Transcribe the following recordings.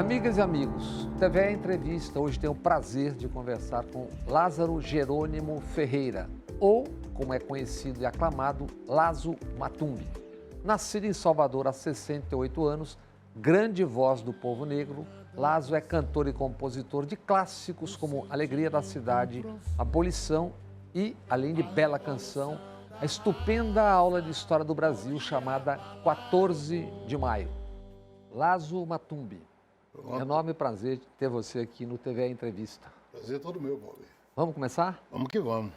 Amigas e amigos, TV Entrevista hoje tem o prazer de conversar com Lázaro Jerônimo Ferreira, ou, como é conhecido e aclamado, Lazo Matumbi. Nascido em Salvador há 68 anos, grande voz do povo negro, Lazo é cantor e compositor de clássicos como Alegria da Cidade, Abolição e, além de bela canção, a estupenda aula de História do Brasil chamada 14 de Maio. Lazo Matumbi. Enorme prazer ter você aqui no TV Entrevista. Prazer é todo meu, Bob. Vamos começar? Vamos que vamos.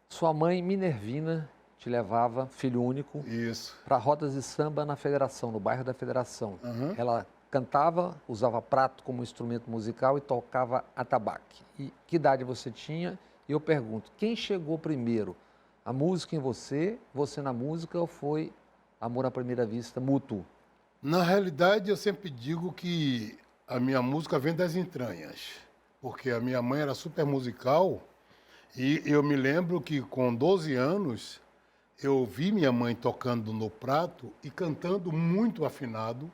Sua mãe, Minervina, te levava, filho único, para rodas de samba na Federação, no bairro da Federação. Ela cantava, usava prato como instrumento musical e tocava atabaque. E que idade você tinha? E eu pergunto, quem chegou primeiro? A música em você, você na música, ou foi amor à primeira vista, mútuo? Na realidade, eu sempre digo que a minha música vem das entranhas, porque a minha mãe era super musical e eu me lembro que com 12 anos eu vi minha mãe tocando no prato e cantando muito afinado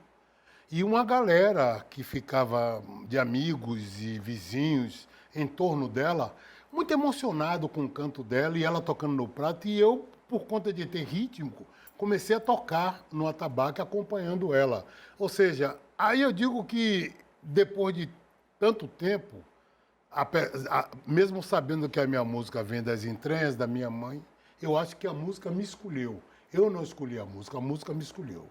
e uma galera que ficava de amigos e vizinhos em torno dela, muito emocionado com o canto dela e ela tocando no prato e eu, por conta de ter ritmo, comecei a tocar no atabaque acompanhando ela. Ou seja, aí eu digo que depois de tanto tempo, mesmo sabendo que a minha música vem das entranhas da minha mãe, eu acho que a música me escolheu. Eu não escolhi a música me escolheu.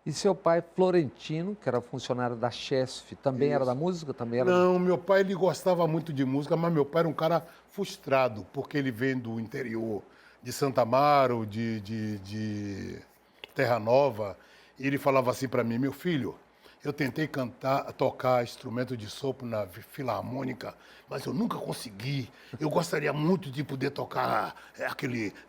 E seu pai, Florentino, que era funcionário da Chesf, também era da música? Não, meu pai ele gostava muito de música, mas meu pai era um cara frustrado, porque ele vem do interior, de Santa Amaro, de Terra Nova, e ele falava assim para mim, meu filho, eu tentei tocar instrumento de sopro na filarmônica, mas eu nunca consegui. Eu gostaria muito de poder tocar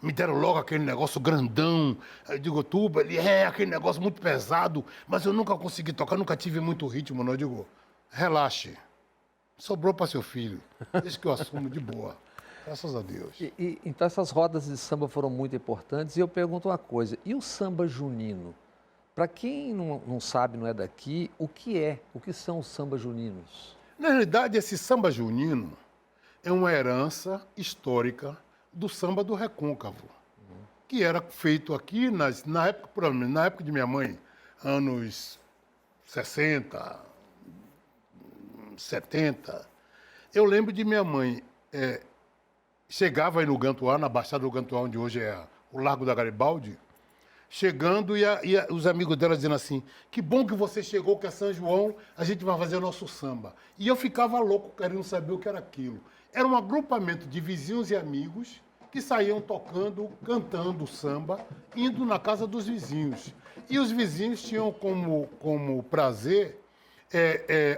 me deram logo aquele negócio grandão, eu digo, tuba, aquele negócio muito pesado, mas eu nunca consegui tocar, nunca tive muito ritmo, não. Eu digo, relaxe, sobrou para seu filho, deixa que eu assumo de boa. Graças a Deus. Então essas rodas de samba foram muito importantes. E eu pergunto uma coisa, e o samba junino? Para quem não sabe, não é daqui, o que são os sambas juninos? Na realidade, esse samba junino é uma herança histórica do samba do Recôncavo, que era feito aqui na época de minha mãe, anos 60, 70. Eu lembro de minha mãe... chegava aí no Gantuá, na Baixada do Gantuá, onde hoje é o Largo da Garibaldi, chegando e os amigos dela dizendo assim, que bom que você chegou, que é São João, a gente vai fazer o nosso samba. E eu ficava louco querendo saber o que era aquilo. Era um agrupamento de vizinhos e amigos que saíam tocando, cantando samba, indo na casa dos vizinhos. E os vizinhos tinham como prazer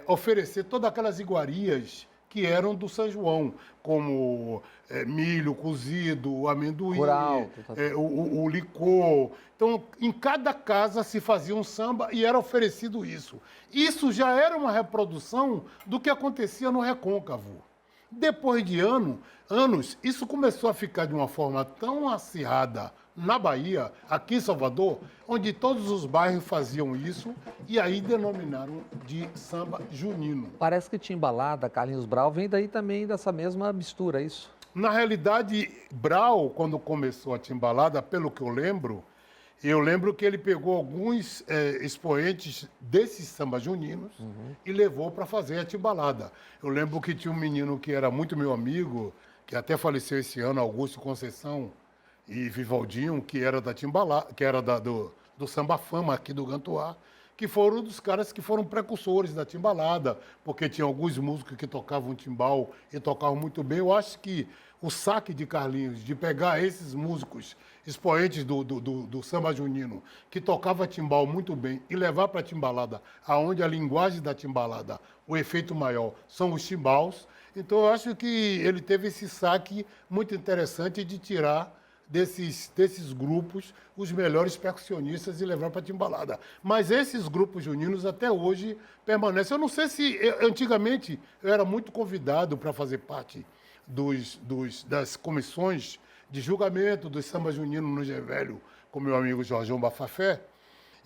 oferecer todas aquelas iguarias que eram do São João, como milho cozido, amendoim, Curau, o licor. Então, em cada casa se fazia um samba e era oferecido isso. Isso já era uma reprodução do que acontecia no Recôncavo. Depois de anos, isso começou a ficar de uma forma tão acirrada na Bahia, aqui em Salvador, onde todos os bairros faziam isso e aí denominaram de samba junino. Parece que Timbalada, Carlinhos Brau, vem daí também dessa mesma mistura, é isso? Na realidade, Brau, quando começou a Timbalada, pelo que eu lembro que ele pegou alguns expoentes desses sambas juninos e levou para fazer a Timbalada. Eu lembro que tinha um menino que era muito meu amigo, que até faleceu esse ano, Augusto Conceição, e Vivaldinho, que era da Timbalada, que era do Samba Fama aqui do Gantuá, que foram dos caras que foram precursores da Timbalada, porque tinha alguns músicos que tocavam timbal e tocavam muito bem. Eu acho que o saque de Carlinhos, de pegar esses músicos expoentes do samba junino, que tocava timbal muito bem, e levar para a Timbalada, aonde a linguagem da Timbalada, o efeito maior, são os timbals. Então, eu acho que ele teve esse saque muito interessante de tirar desses grupos os melhores percussionistas e levar para a Timbalada. Mas esses grupos juninos até hoje permanecem. Eu não sei se... Antigamente, eu era muito convidado para fazer parte das comissões de julgamento dos sambas juninos no Gé Velho, com meu amigo Jorjão Bafafé.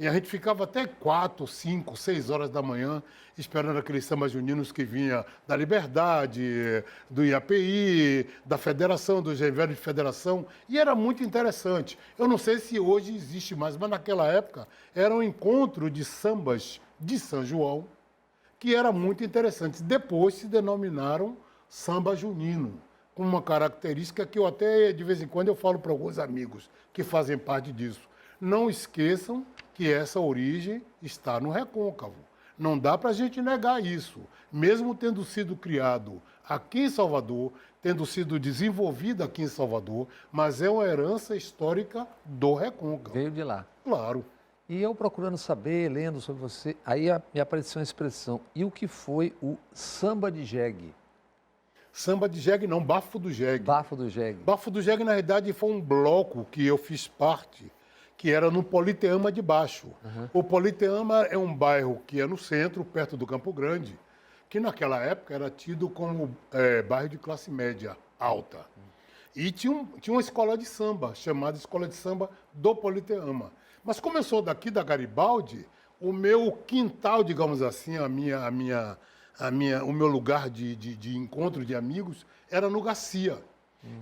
E a gente ficava até 4, 5, 6 horas da manhã esperando aqueles sambas juninos que vinha da Liberdade, do IAPI, da Federação, do Velho de Federação. E era muito interessante. Eu não sei se hoje existe mais, mas naquela época era um encontro de sambas de São João, que era muito interessante. Depois se denominaram samba junino, com uma característica que eu até, de vez em quando, eu falo para alguns amigos que fazem parte disso. Não esqueçam que essa origem está no recôncavo. Não dá para a gente negar isso. Mesmo tendo sido criado aqui em Salvador, tendo sido desenvolvido aqui em Salvador, mas é uma herança histórica do recôncavo. Veio de lá. Claro. E eu procurando saber, lendo sobre você, aí me apareceu uma expressão. E o que foi o samba de jegue? Samba de jegue não, Bafo do Jegue. Bafo do jegue. Bafo do Jegue, na realidade, foi um bloco que eu fiz parte, que era no Politeama de Baixo. O Politeama é um bairro que é no centro, perto do Campo Grande, que naquela época era tido como bairro de classe média alta. E tinha uma escola de samba, chamada Escola de Samba do Politeama. Mas começou daqui da Garibaldi, o meu quintal, digamos assim, o meu lugar de encontro de amigos era no Garcia.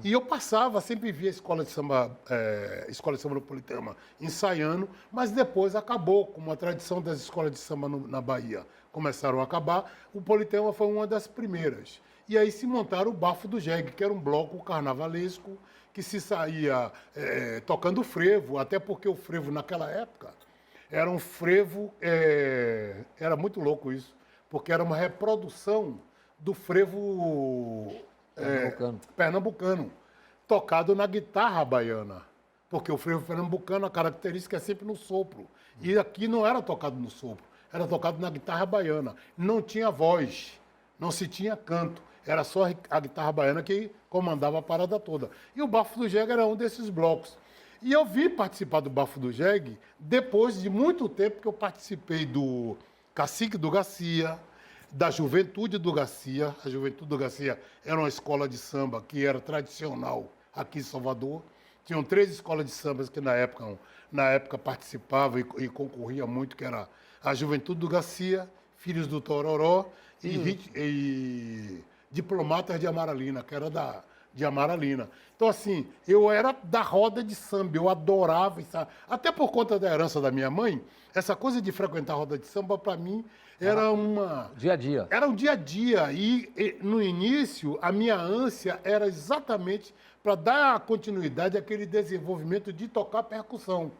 E eu passava, sempre via a Escola de Samba do Politeama ensaiando, mas depois acabou, como a tradição das escolas de samba na Bahia começaram a acabar, o Politeama foi uma das primeiras. E aí se montaram o Bafo do Jegue, que era um bloco carnavalesco, que se saía tocando frevo, até porque o frevo naquela época era um frevo, era muito louco isso, porque era uma reprodução do frevo pernambucano, tocado na guitarra baiana, porque o frevo pernambucano, a característica é sempre no sopro, e aqui não era tocado no sopro, era tocado na guitarra baiana, não tinha voz, não se tinha canto, era só a guitarra baiana que comandava a parada toda. E o Bafo do Jegue era um desses blocos. E eu vim participar do Bafo do Jegue depois de muito tempo que eu participei do Cacique do Garcia, da Juventude do Garcia. A Juventude do Garcia era uma escola de samba que era tradicional aqui em Salvador. Tinham 3 escolas de sambas que na época participavam e concorria muito, que era a Juventude do Garcia, Filhos do Tororó e Diplomatas de Amaralina, que era de Amaralina. Então, assim, eu era da roda de samba, eu adorava isso. Até por conta da herança da minha mãe, essa coisa de frequentar a roda de samba, para mim, era uma... Dia a dia. Era um dia a dia. E, no início, a minha ânsia era exatamente para dar continuidade àquele desenvolvimento de tocar percussão.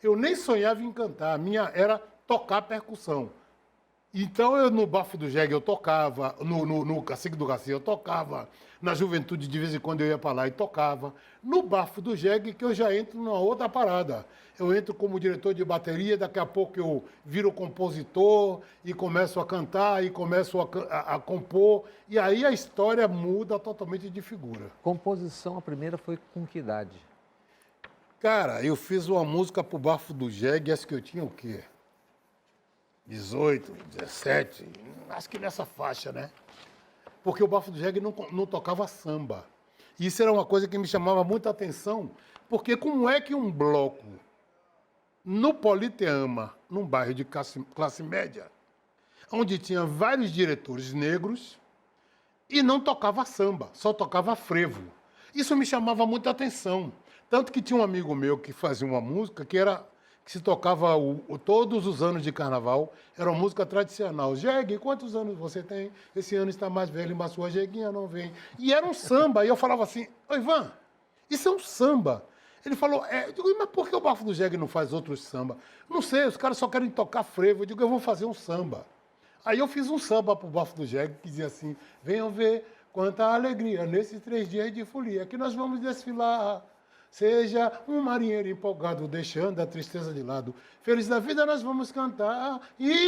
Eu nem sonhava em cantar, a minha era tocar percussão. Então, no Bafo do Jegue eu tocava, no Cacique do Garcia eu tocava, na Juventude de vez em quando eu ia para lá e tocava. No Bafo do Jegue que eu já entro numa outra parada. Eu entro como diretor de bateria, daqui a pouco eu viro compositor e começo a cantar e começo a compor. E aí a história muda totalmente de figura. Composição, a primeira foi com que idade? Cara, eu fiz uma música pro Bafo do Jegue, acho que eu tinha o quê? 18, 17, acho que nessa faixa, né? Porque o Bafo do Jegue não tocava samba. Isso era uma coisa que me chamava muita atenção, porque como é que um bloco no Politeama, num bairro de classe média, onde tinha vários diretores negros, e não tocava samba, só tocava frevo. Isso me chamava muita atenção. Tanto que tinha um amigo meu que fazia uma música que se tocava todos os anos de carnaval, era uma música tradicional. Jegue, quantos anos você tem? Esse ano está mais velho, mas sua jeguinha não vem. E era um samba, e eu falava assim, ô Ivan, isso é um samba. Ele falou, eu digo, mas por que o Bafo do Jegue não faz outros samba? Não sei, os caras só querem tocar frevo. Eu digo, eu vou fazer um samba. Aí eu fiz um samba pro Bafo do Jegue, que dizia assim, venham ver quanta alegria nesses 3 dias de folia, que nós vamos desfilar. Seja um marinheiro empolgado, deixando a tristeza de lado. Feliz da vida nós vamos cantar.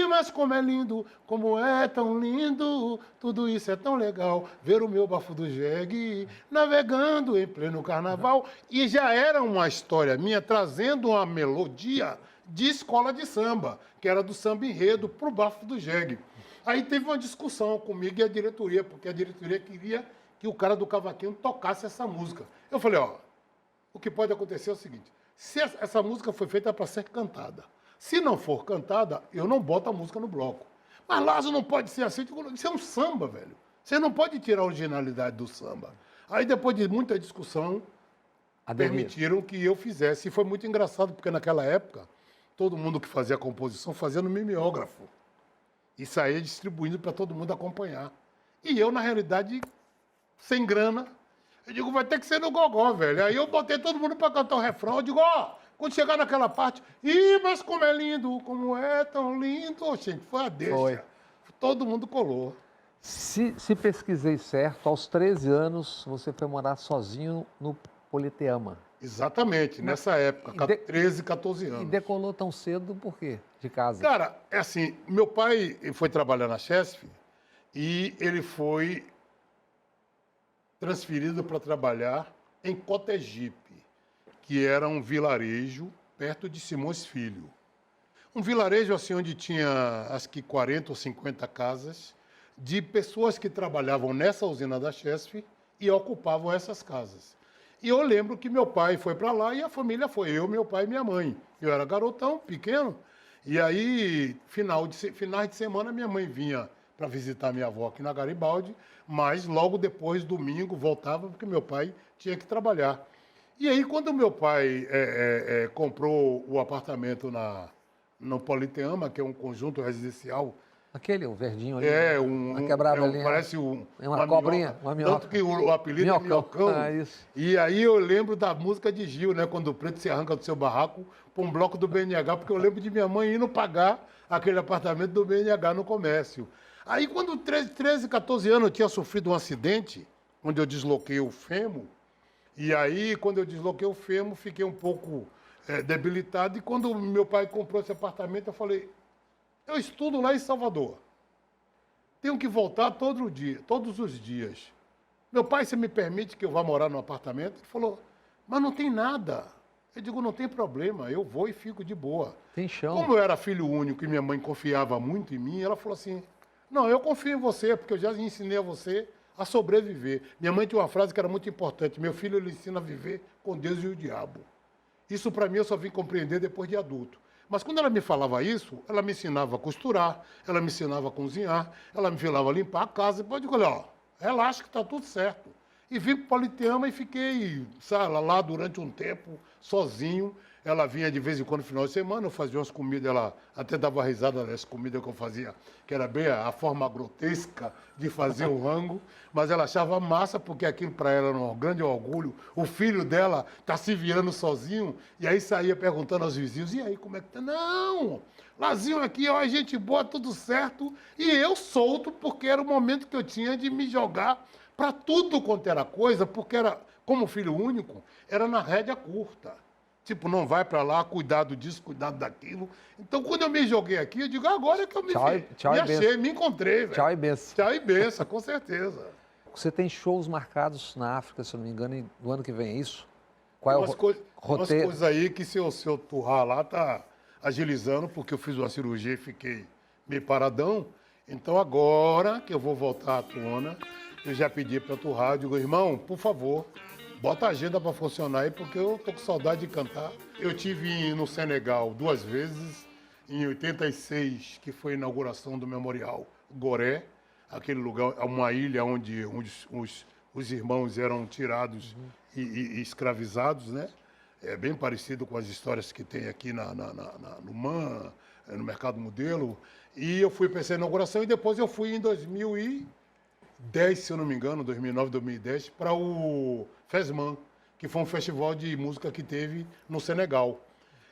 Mas como é lindo, como é tão lindo. Tudo isso é tão legal. Ver o meu Bafo do Jegue navegando em pleno carnaval. E já era uma história minha trazendo uma melodia de escola de samba, que era do samba enredo para o Bafo do Jegue. Aí teve uma discussão comigo e a diretoria, porque a diretoria queria que o cara do cavaquinho tocasse essa música. Eu falei, ó, o que pode acontecer é o seguinte, se essa música foi feita para ser cantada, Se não for cantada, eu não boto a música no bloco. Mas Lázaro não pode ser assim. Isso é um samba, velho. Você não pode tirar a originalidade do samba. Aí, depois de muita discussão, permitiram que eu fizesse. E foi muito engraçado, porque naquela época, todo mundo que fazia a composição fazia no mimeógrafo. E saía distribuindo para todo mundo acompanhar. E eu, na realidade, sem grana, eu digo, vai ter que ser no gogó, velho. Aí eu botei todo mundo para cantar o refrão. Eu digo, ó, quando chegar naquela parte, mas como é lindo, como é tão lindo. Gente, foi a deixa. Foi. Todo mundo colou. Se pesquisei certo, aos 13 anos você foi morar sozinho no Politeama. Exatamente, nessa época, 13, 14 anos. E decolou tão cedo por quê? De casa? Cara, é assim, meu pai foi trabalhar na Chesf e ele foi transferido para trabalhar em Cotegipe, que era um vilarejo perto de Simões Filho. Um vilarejo assim onde tinha acho que 40 ou 50 casas de pessoas que trabalhavam nessa usina da Chesf e ocupavam essas casas. E eu lembro que meu pai foi para lá e a família foi, eu, meu pai e minha mãe. Eu era garotão, pequeno, e aí, finais de semana, minha mãe vinha para visitar minha avó aqui na Garibaldi, mas logo depois, domingo, voltava, porque meu pai tinha que trabalhar. E aí, quando meu pai comprou o apartamento no Politeama, que é um conjunto residencial. Aquele, o verdinho ali. Uma quebrada ali. Parece uma cobrinha, uma minhoca. Tanto que o apelido é Minhocão. Isso. E aí eu lembro da música de Gil, né? Quando o preto se arranca do seu barraco para um bloco do BNH, porque eu lembro de minha mãe indo pagar aquele apartamento do BNH no comércio. Aí quando 13, 14 anos eu tinha sofrido um acidente, onde eu desloquei o fêmur, e aí quando eu desloquei o fêmur, fiquei um pouco debilitado, e quando meu pai comprou esse apartamento, eu falei, eu estudo lá em Salvador. Tenho que voltar todos os dias. Meu pai, você me permite que eu vá morar no apartamento? Ele falou, mas não tem nada. Eu digo, não tem problema, eu vou e fico de boa. Tem chão. Como eu era filho único e minha mãe confiava muito em mim, ela falou assim, não, eu confio em você, porque eu já ensinei a você a sobreviver. Minha mãe tinha uma frase que era muito importante, meu filho, ele ensina a viver com Deus e o diabo. Isso, para mim, eu só vim compreender depois de adulto. Mas quando ela me falava isso, ela me ensinava a costurar, ela me ensinava a cozinhar, ela me ensinava a limpar a casa. Depois eu digo, olha, ó, relaxa que está tudo certo. E vim para o Politeama e fiquei, sabe, lá durante um tempo, sozinho. Ela vinha de vez em quando no final de semana, eu fazia umas comidas, ela até dava risada nessa comida que eu fazia, que era bem a forma grotesca de fazer o rango, mas ela achava massa, porque aquilo para ela era um grande orgulho. O filho dela está se virando sozinho, e aí saía perguntando aos vizinhos, e aí, como é que tá? Não, Lazinho aqui, ó, gente boa, tudo certo, e eu solto, porque era o momento que eu tinha de me jogar para tudo quanto era coisa, porque era, como filho único, era na rédea curta. Tipo, não vai para lá, cuidado disso, cuidado daquilo. Então, quando eu me joguei aqui, eu digo, agora é que eu me achei, me encontrei, velho. Tchau e benção. Tchau e benção, com certeza. Você tem shows marcados na África, se eu não me engano, no ano que vem, é isso? Qual é o roteiro? Umas coisas aí que se eu turrar lá, tá agilizando, porque eu fiz uma cirurgia e fiquei meio paradão. Então, agora que eu vou voltar à tona, eu já pedi para turrar, eu digo, irmão, por favor, bota a agenda para funcionar aí, porque eu tô com saudade de cantar. Eu tive no Senegal 2 vezes, em 86, que foi a inauguração do Memorial Goré, aquele lugar, uma ilha onde os irmãos eram tirados e escravizados, né? É bem parecido com as histórias que tem aqui no MAN, no Mercado Modelo. E eu fui para essa inauguração e depois eu fui em 2010, se eu não me engano, 2009, 2010, para o FESMAN, que foi um festival de música que teve no Senegal.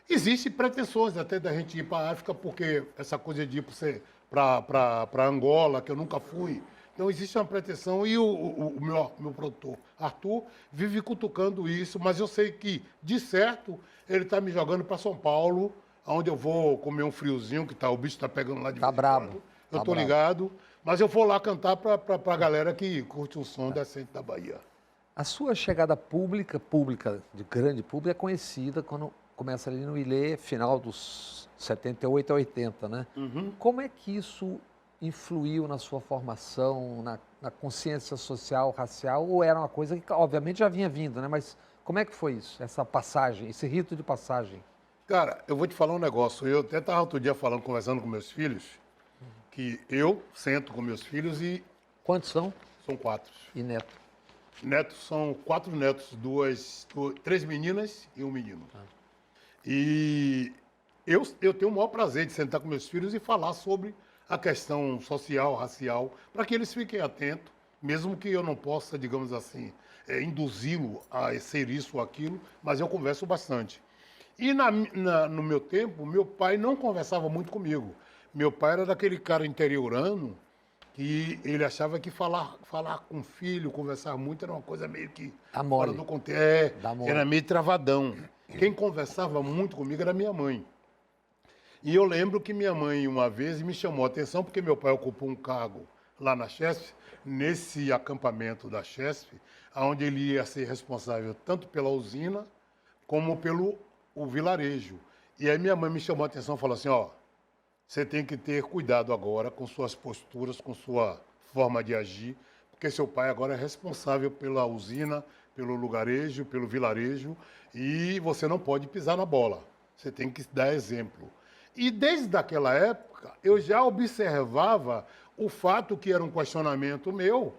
Existem pretensões até da gente ir para a África, porque essa coisa de ir para Angola, que eu nunca fui. Então, existe uma pretensão e o meu produtor, Arthur, vive cutucando isso, mas eu sei que, de certo, ele está me jogando para São Paulo, onde eu vou comer um friozinho, que o bicho está pegando lá de vez em quando. Eu estou ligado, mas eu vou lá cantar para a galera que curte um som decente da Bahia. A sua chegada pública, de grande público, é conhecida quando começa ali no Ilê, final dos 78 a 80, né? Uhum. Como é que isso influiu na sua formação, na consciência social, racial, ou era uma coisa que, obviamente, já vinha vindo, né? Mas como é que foi isso, essa passagem, esse rito de passagem? Cara, eu vou te falar um negócio. Eu até estava outro dia falando, conversando com meus filhos, que eu sento com meus filhos e Quantos são? são 4. E neto? Netos são 4 netos, 3 meninas e um menino. E eu tenho o maior prazer de sentar com meus filhos e falar sobre a questão social, racial, para que eles fiquem atentos, mesmo que eu não possa, digamos assim, induzi-lo a ser isso ou aquilo, mas eu converso bastante. E no meu tempo, meu pai não conversava muito comigo. Meu pai era daquele cara interiorano que ele achava que falar com o filho, conversar muito, era uma coisa meio que Dá mole. fora do contexto. Dá mole. Era meio travadão. Quem conversava muito comigo era minha mãe. E eu lembro que minha mãe, uma vez, me chamou a atenção, porque meu pai ocupou um cargo lá na Chesf, nesse acampamento da Chesf, onde ele ia ser responsável tanto pela usina, como pelo o vilarejo. E aí minha mãe me chamou a atenção e falou assim, ó, você tem que ter cuidado agora com suas posturas, com sua forma de agir, porque seu pai agora é responsável pela usina, pelo lugarejo, pelo vilarejo, e você não pode pisar na bola. Você tem que dar exemplo. E desde aquela época, eu já observava o fato que era um questionamento meu,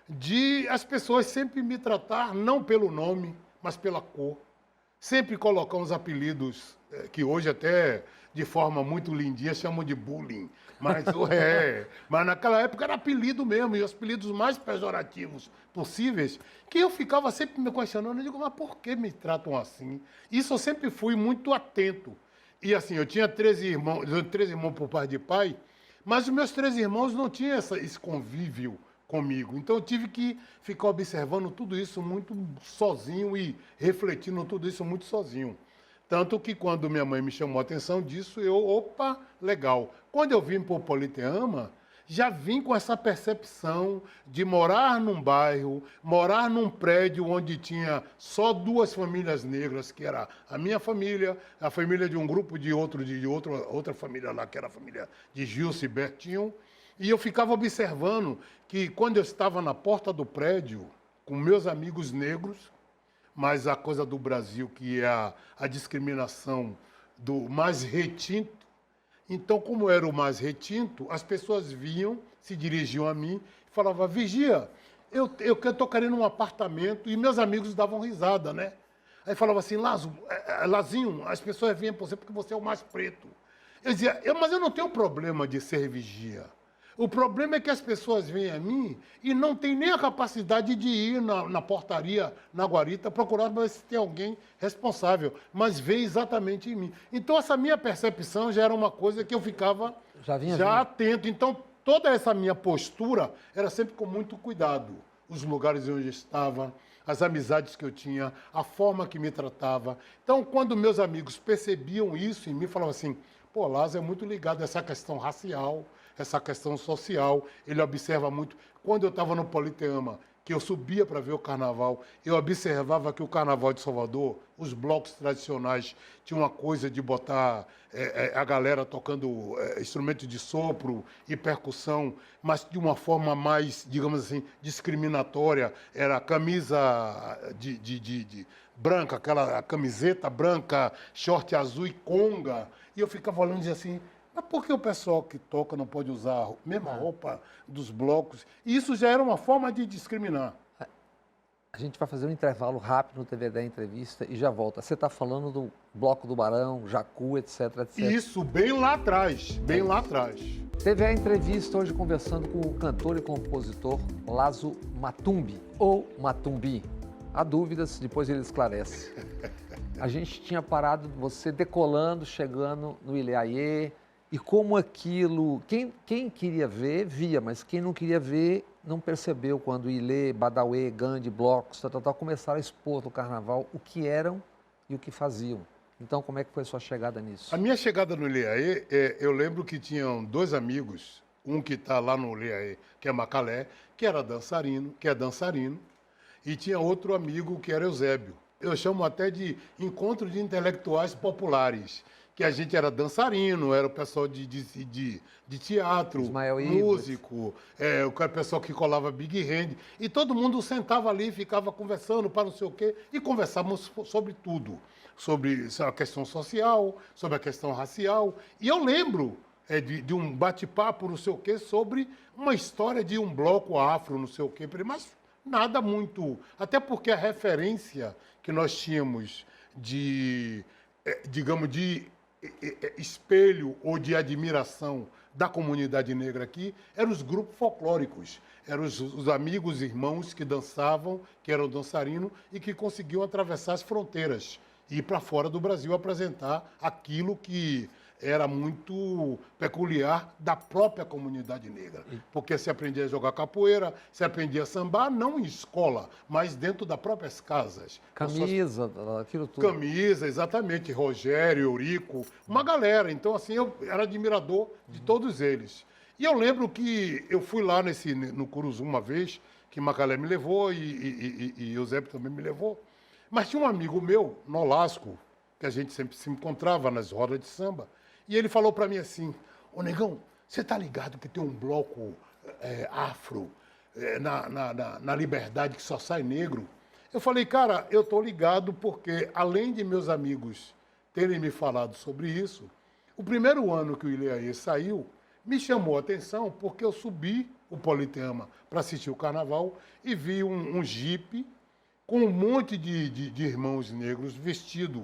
de as pessoas sempre me tratar não pelo nome, mas pela cor. Sempre colocar uns apelidos que hoje até de forma muito lindinha chamam de bullying. Mas naquela época era apelido mesmo, e os apelidos mais pejorativos possíveis, que eu ficava sempre me questionando, eu digo, mas por que me tratam assim? Isso eu sempre fui muito atento. E assim, eu tinha 13 irmãos por parte de pai, mas os meus 3 irmãos não tinham esse convívio comigo. Então eu tive que ficar observando tudo isso muito sozinho e refletindo tudo isso muito sozinho. Tanto que quando minha mãe me chamou a atenção disso, opa, legal. Quando eu vim para o Politeama, já vim com essa percepção de morar num bairro, morar num prédio onde tinha só 2 famílias negras, que era a minha família, a família de um grupo de outra família lá, que era a família de Gilson e Bertinho. E eu ficava observando que quando eu estava na porta do prédio, com meus amigos negros, mas a coisa do Brasil, que é a discriminação do mais retinto, então, como era o mais retinto, as pessoas vinham, se dirigiam a mim e falavam, Vigia, eu estou querendo um apartamento, e meus amigos davam risada, né? Aí falava assim, Lazinho, as pessoas vêm por você porque você é o mais preto. Eu dizia, mas eu não tenho problema de ser vigia. O problema é que as pessoas vêm a mim e não têm nem a capacidade de ir na portaria, na guarita, procurar ver se tem alguém responsável, mas vê exatamente em mim. Então, essa minha percepção já era uma coisa que eu ficava já atento. Então, toda essa minha postura era sempre com muito cuidado. Os lugares onde eu estava, as amizades que eu tinha, a forma que me tratava. Então, quando meus amigos percebiam isso em mim, falavam assim, pô, Lázaro é muito ligado a essa questão racial, essa questão social, ele observa muito. Quando eu estava no Politeama, que eu subia para ver o carnaval, eu observava que o carnaval de Salvador, os blocos tradicionais, tinham uma coisa de botar a galera tocando instrumento de sopro e percussão, mas de uma forma mais, digamos assim, discriminatória. Era a camisa branca, aquela camiseta branca, short azul e conga. E eu ficava olhando e dizia assim, mas por que o pessoal que toca não pode usar a mesma roupa dos blocos? E isso já era uma forma de discriminar. A gente vai fazer um intervalo rápido no TVD Entrevista e já volta. Você está falando do Bloco do Barão, Jacu, etc, etc. Isso, bem lá atrás, bem lá atrás. Teve a entrevista hoje conversando com o cantor e compositor Lazo Matumbi, ou Matumbi. Há dúvidas, depois ele esclarece. A gente tinha parado você decolando, chegando no Ileaie, e como aquilo, quem queria ver, via, mas quem não queria ver, não percebeu quando Ilê, Badauê, Gandhi, blocos, começaram a expor no carnaval o que eram e o que faziam. Então, como é que foi a sua chegada nisso? A minha chegada no Ileaie, eu lembro que tinham 2 amigos, um que está lá no Ileaie, que é Macalé, que é dançarino, e tinha outro amigo que era Eusébio. Eu chamo até de encontro de intelectuais populares, que a gente era dançarino, era o pessoal de teatro, Ismael músico, o pessoal que colava Big Hand. E todo mundo sentava ali, ficava conversando para não sei o quê, e conversávamos sobre tudo. Sobre a questão social, sobre a questão racial. E eu lembro de um bate-papo, não sei o quê, sobre uma história de um bloco afro, não sei o quê, mas nada muito... Até porque a referência que nós tínhamos digamos, de espelho ou de admiração da comunidade negra aqui eram os grupos folclóricos, eram os amigos, irmãos que dançavam, que eram dançarinos e que conseguiam atravessar as fronteiras e ir para fora do Brasil apresentar aquilo que era muito peculiar da própria comunidade negra. Porque se aprendia a jogar capoeira, se aprendia a sambar, não em escola, mas dentro das próprias casas. Camisa, aquilo tudo. Camisa, exatamente. Rogério, Eurico, uma galera. Então, assim, eu era admirador de todos eles. E eu lembro que eu fui lá no Curuzu uma vez, que Macalé me levou e Eusébio também me levou. Mas tinha um amigo meu, Nolasco, que a gente sempre se encontrava nas rodas de samba, e ele falou para mim assim, ô Negão, você tá ligado que tem um bloco afro na Liberdade que só sai negro? Eu falei, cara, eu tô ligado porque, além de meus amigos terem me falado sobre isso, o primeiro ano que o Ileaê saiu, me chamou a atenção porque eu subi o Politeama para assistir o carnaval e vi um jipe com um monte de irmãos negros vestidos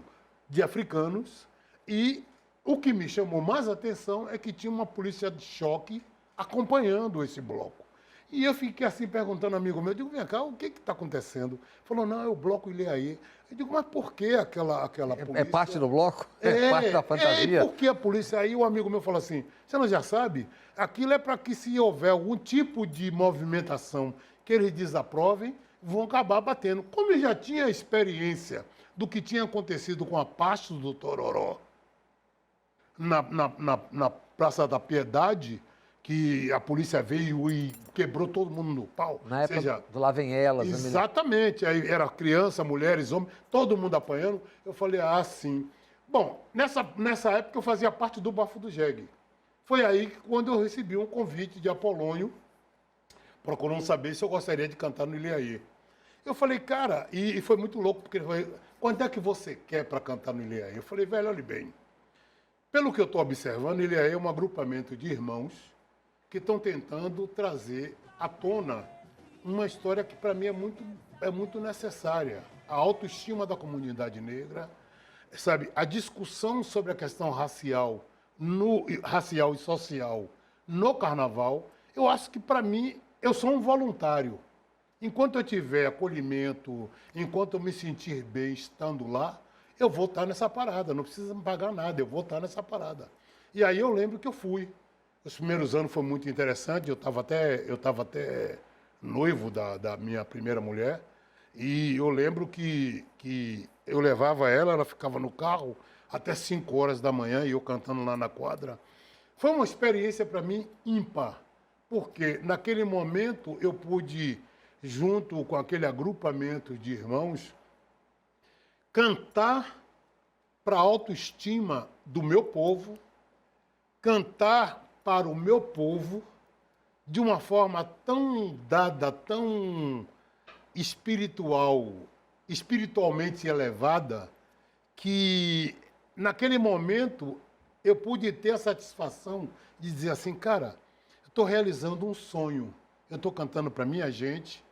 de africanos, e o que me chamou mais a atenção é que tinha uma polícia de choque acompanhando esse bloco. E eu fiquei assim perguntando ao amigo meu, eu digo, vem cá, o que está acontecendo? Falou, não, é o bloco Ileaê. Eu digo, mas por que aquela polícia? É parte do bloco? É parte da fantasia? Por que a polícia? Aí o amigo meu falou assim, você não já sabe? Aquilo é para que se houver algum tipo de movimentação que eles desaprovem, vão acabar batendo. Como eu já tinha experiência do que tinha acontecido com a Pasto do Tororó na Praça da Piedade, que a polícia veio e quebrou todo mundo no pau. Na época do Lá Vem Elas. Exatamente. Aí era criança, mulheres, homens, todo mundo apanhando. Eu falei, ah, sim. Bom, nessa época eu fazia parte do Bafo do Jegue. Foi aí quando eu recebi um convite de Apolônio, procurando saber se eu gostaria de cantar no Ileaê. Eu falei, cara, e foi muito louco, porque ele falou, quando é que você quer para cantar no Ileaê? Eu falei, velho, olha bem, pelo que eu estou observando, Ileaê é um agrupamento de irmãos que estão tentando trazer à tona uma história que para mim é muito necessária. A autoestima da comunidade negra, sabe, a discussão sobre a questão racial e social no carnaval. Eu acho que para mim, eu sou um voluntário. Enquanto eu tiver acolhimento, enquanto eu me sentir bem estando lá, eu vou estar nessa parada, não precisa me pagar nada, eu vou estar nessa parada. E aí eu lembro que eu fui. Os primeiros anos foi muito interessante, eu estava até noivo da minha primeira mulher, e eu lembro que eu levava ela ficava no carro até 5 horas da manhã, e eu cantando lá na quadra. Foi uma experiência para mim ímpar, porque naquele momento eu pude, junto com aquele agrupamento de irmãos, cantar para a autoestima do meu povo, cantar para o meu povo de uma forma tão dada, tão espiritualmente elevada, que naquele momento eu pude ter a satisfação de dizer assim, cara, eu estou realizando um sonho, eu estou cantando para minha gente,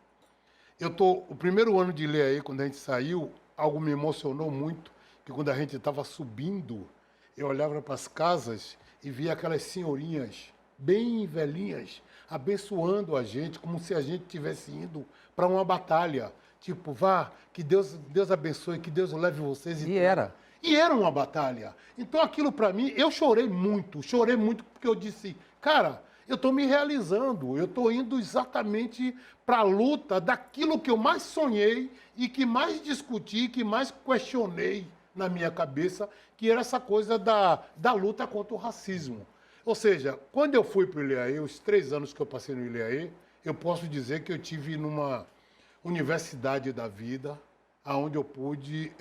o primeiro ano de Ileaê, quando a gente saiu, algo me emocionou muito, que quando a gente estava subindo, eu olhava para as casas e via aquelas senhorinhas, bem velhinhas, abençoando a gente, como se a gente estivesse indo para uma batalha. Tipo, vá, que Deus abençoe, que Deus leve vocês. E era uma batalha. Então, aquilo para mim, eu chorei muito, porque eu disse, cara, eu estou me realizando, eu estou indo exatamente para a luta daquilo que eu mais sonhei e que mais discuti, que mais questionei na minha cabeça, que era essa coisa da luta contra o racismo. Ou seja, quando eu fui para o Ileaê, os 3 anos que eu passei no Ileaê, eu posso dizer que eu tive numa universidade da vida, onde eu pude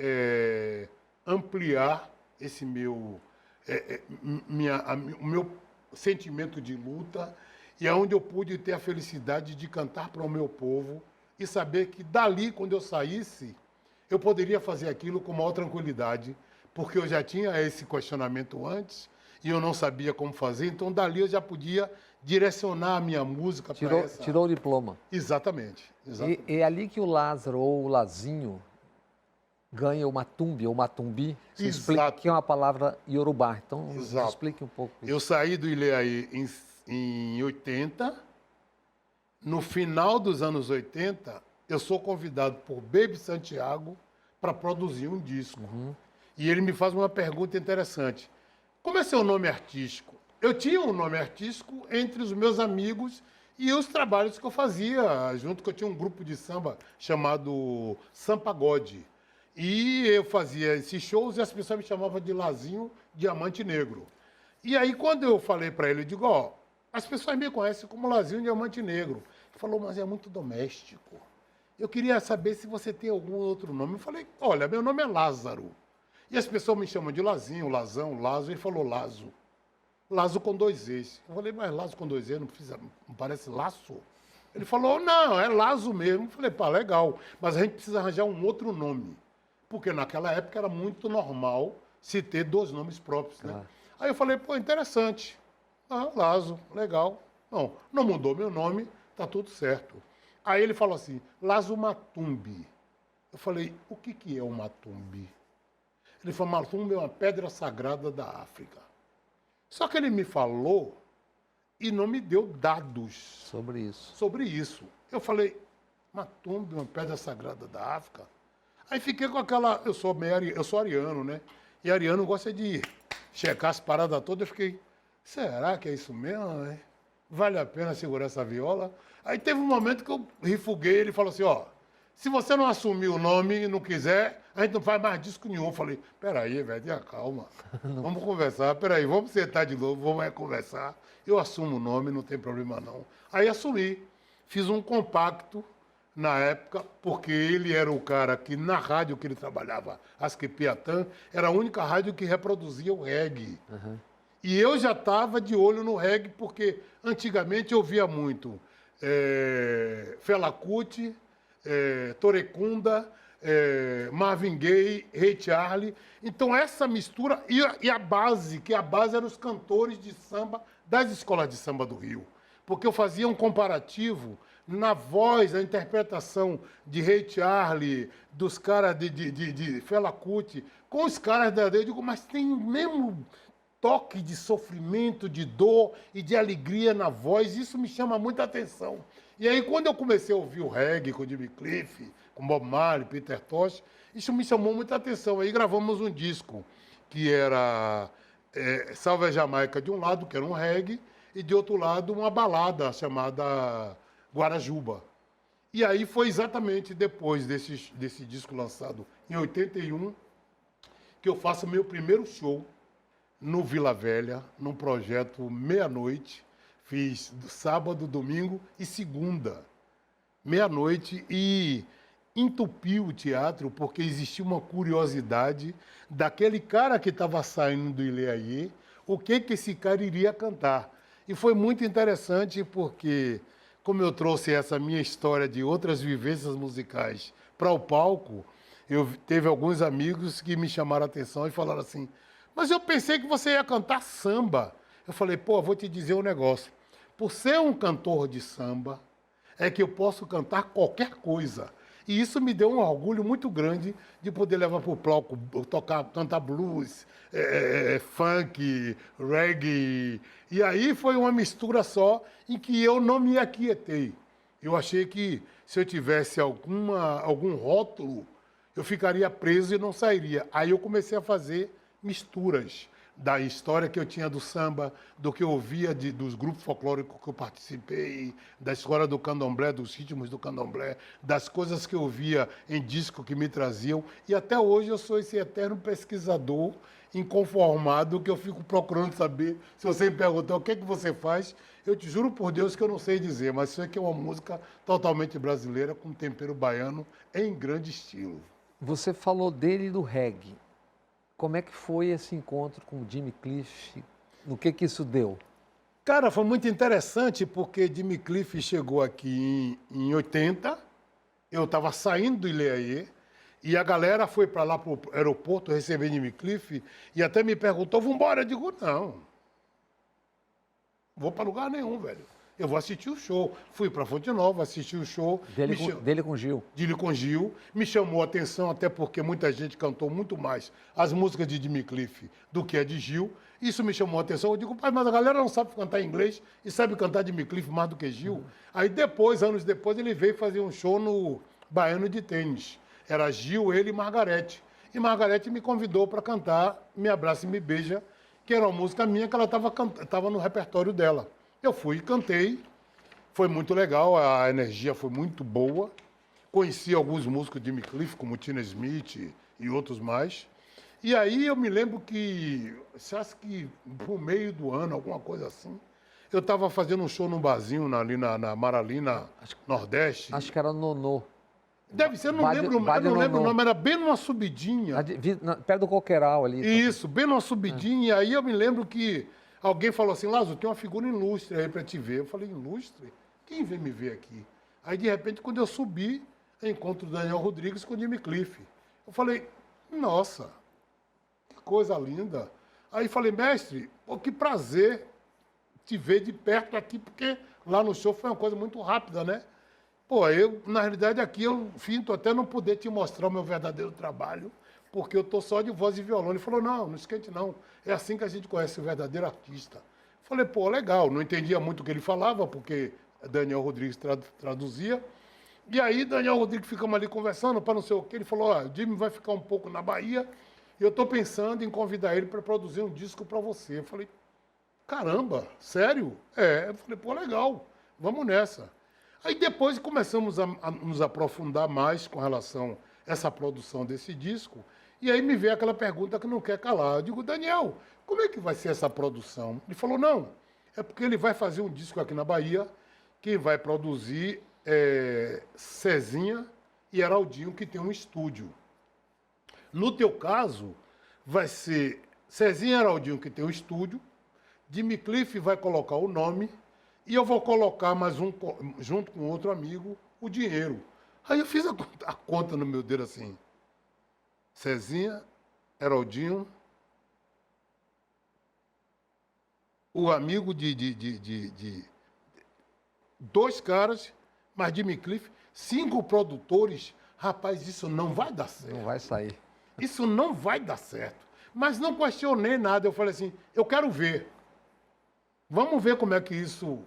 ampliar o meu sentimento de luta e é onde eu pude ter a felicidade de cantar para o meu povo e saber que dali, quando eu saísse, eu poderia fazer aquilo com maior tranquilidade, porque eu já tinha esse questionamento antes e eu não sabia como fazer, então dali eu já podia direcionar a minha música para essa... Tirou o diploma. Exatamente. E é ali que o Lázaro ou o Lazinho ganha o matumbi ou matumbi. Você explica que é uma palavra iorubá. Então, explique um pouco isso. Eu saí do Ileaí em 80. No final dos anos 80, eu sou convidado por Baby Santiago para produzir um disco. E ele me faz uma pergunta interessante. Como é seu nome artístico? Eu tinha um nome artístico entre os meus amigos e os trabalhos que eu fazia, junto que eu tinha um grupo de samba chamado Sampagode. E eu fazia esses shows e as pessoas me chamavam de Lazinho Diamante Negro. E aí, quando eu falei para ele, eu digo, ó, as pessoas me conhecem como Lazinho Diamante Negro. Ele falou, mas é muito doméstico. Eu queria saber se você tem algum outro nome. Eu falei, olha, meu nome é Lázaro. E as pessoas me chamam de Lazinho, Lazão, Lazo. Ele falou Lazo. Lazo com 2 Es. Eu falei, mas Lazo com 2 Es não parece laço? Ele falou, não, é Lazo mesmo. Eu falei, pá, legal. Mas a gente precisa arranjar um outro nome. Porque naquela época era muito normal se ter 2 nomes próprios, né? Aí eu falei, pô, interessante. Ah, Lazo, legal. Não mudou meu nome, tá tudo certo. Aí ele falou assim, Lazo Matumbi. Eu falei, o que é o Matumbi? Ele falou, Matumbi é uma pedra sagrada da África. Só que ele me falou e não me deu dados sobre isso. Eu falei, Matumbi é uma pedra sagrada da África? Aí fiquei com aquela... Eu sou ariano, né? E ariano gosta de checar as paradas todas. Eu fiquei, será que é isso mesmo? Né? Vale a pena segurar essa viola? Aí teve um momento que eu refuguei, ele falou assim, ó, se você não assumir o nome e não quiser, a gente não faz mais disco nenhum. Eu falei, peraí, velho, tenha calma. Vamos conversar, peraí, vamos sentar de novo, vamos conversar. Eu assumo o nome, não tem problema não. Aí assumi, fiz um compacto na época, porque ele era o cara que, na rádio que ele trabalhava, Asquipiatã, era a única rádio que reproduzia o reggae. E eu já estava de olho no reggae, porque antigamente eu via muito Fela Kuti, Torecunda, Marvin Gaye, Ray Charles. Então essa mistura, e a base, que a base eram os cantores de samba das escolas de samba do Rio. Porque eu fazia um comparativo na voz, a interpretação de Ray Charles, dos caras de Fela Kuti, com os caras da... Eu digo, mas tem o mesmo toque de sofrimento, de dor e de alegria na voz, isso me chama muita atenção. E aí, quando eu comecei a ouvir o reggae com Jimmy Cliff, com Bob Marley, Peter Tosh, isso me chamou muita atenção. Aí gravamos um disco que era Salve a Jamaica de um lado, que era um reggae, e de outro lado uma balada chamada Guarajuba. E aí foi exatamente depois desse disco lançado em 81 que eu faço meu primeiro show no Vila Velha, num projeto meia-noite. Fiz sábado, domingo e segunda, meia-noite, e entupi o teatro porque existia uma curiosidade daquele cara que estava saindo do Ileaí, o que esse cara iria cantar. E foi muito interessante porque, como eu trouxe essa minha história de outras vivências musicais para o palco, teve alguns amigos que me chamaram a atenção e falaram assim, mas eu pensei que você ia cantar samba. Eu falei, pô, vou te dizer um negócio. Por ser um cantor de samba, é que eu posso cantar qualquer coisa. E isso me deu um orgulho muito grande de poder levar para o palco, cantar blues, funk, reggae. E aí foi uma mistura só em que eu não me aquietei. Eu achei que se eu tivesse algum rótulo, eu ficaria preso e não sairia. Aí eu comecei a fazer misturas da história que eu tinha do samba, do que eu ouvia dos grupos folclóricos que eu participei, da história do candomblé, dos ritmos do candomblé, das coisas que eu ouvia em disco que me traziam. E até hoje eu sou esse eterno pesquisador inconformado que eu fico procurando saber. Se você me perguntar o que é que você faz, eu te juro por Deus que eu não sei dizer, mas isso aqui é uma música totalmente brasileira, com tempero baiano, em grande estilo. Você falou dele e do reggae. Como é que foi esse encontro com o Jimmy Cliff? No que isso deu? Cara, foi muito interessante porque Jimmy Cliff chegou aqui em 80, eu estava saindo do Ileaê, e a galera foi para lá, para o aeroporto, receber Jimmy Cliff, e até me perguntou, vambora? Eu digo, não, vou para lugar nenhum, velho. Eu vou assistir o show. Fui para Fonte Nova, assisti o show. Dele com Gil. Dele com Gil. Me chamou a atenção, até porque muita gente cantou muito mais as músicas de Jimmy Cliff do que a de Gil. Isso me chamou a atenção. Eu digo, pai, mas a galera não sabe cantar inglês e sabe cantar Jimmy Cliff mais do que Gil. Aí depois, anos depois, ele veio fazer um show no Baiano de Tênis. Era Gil, ele e Margarete. E Margarete me convidou para cantar Me Abraça e Me Beija, que era uma música minha que ela estava no repertório dela. Eu fui e cantei, foi muito legal, a energia foi muito boa. Conheci alguns músicos de Jimmy Cliff, como Tina Smith e outros mais. E aí eu me lembro que, acho que por meio do ano, alguma coisa assim, eu estava fazendo um show num barzinho ali na Maralina, Nordeste. Acho que era Nonô. Deve ser, eu não lembro o nome, era bem numa subidinha. Perto do Coqueiral ali. Isso, bem numa subidinha. E aí eu me lembro que alguém falou assim, Lázaro, tem uma figura ilustre aí para te ver. Eu falei, ilustre? Quem vem me ver aqui? Aí, de repente, quando eu subi, eu encontro o Daniel Rodrigues com o Jimmy Cliff. Eu falei, nossa, que coisa linda. Aí falei, mestre, pô, que prazer te ver de perto aqui, porque lá no show foi uma coisa muito rápida, né? Pô, eu, na realidade, aqui eu finto até não poder te mostrar o meu verdadeiro trabalho, porque eu tô só de voz e violão. Ele falou, não esquente não, é assim que a gente conhece o verdadeiro artista. Falei, pô, legal, não entendia muito o que ele falava, porque Daniel Rodrigues traduzia. E aí, Daniel Rodrigues, ficamos ali conversando, para não sei o quê, ele falou, o Jimmy vai ficar um pouco na Bahia, e eu tô pensando em convidar ele para produzir um disco para você. Eu falei, caramba, sério? Eu falei, pô, legal, vamos nessa. Aí depois começamos a nos aprofundar mais com relação a essa produção desse disco. E aí me veio aquela pergunta que não quer calar. Eu digo, Daniel, como é que vai ser essa produção? Ele falou, não, é porque ele vai fazer um disco aqui na Bahia, quem vai produzir é Cezinha e Heraldinho, que tem um estúdio. No teu caso, vai ser Cezinha e Heraldinho, que tem um estúdio, Jimmy Cliff vai colocar o nome, e eu vou colocar mais um, junto com outro amigo, o dinheiro. Aí eu fiz a conta no meu dedo assim. Cezinha, Heraldinho, o amigo de dois caras, mas Jimmy Cliff, 5 produtores. Rapaz, isso não vai dar certo. Não vai sair. Isso não vai dar certo. Mas não questionei nada. Eu falei assim, eu quero ver. Vamos ver como é que isso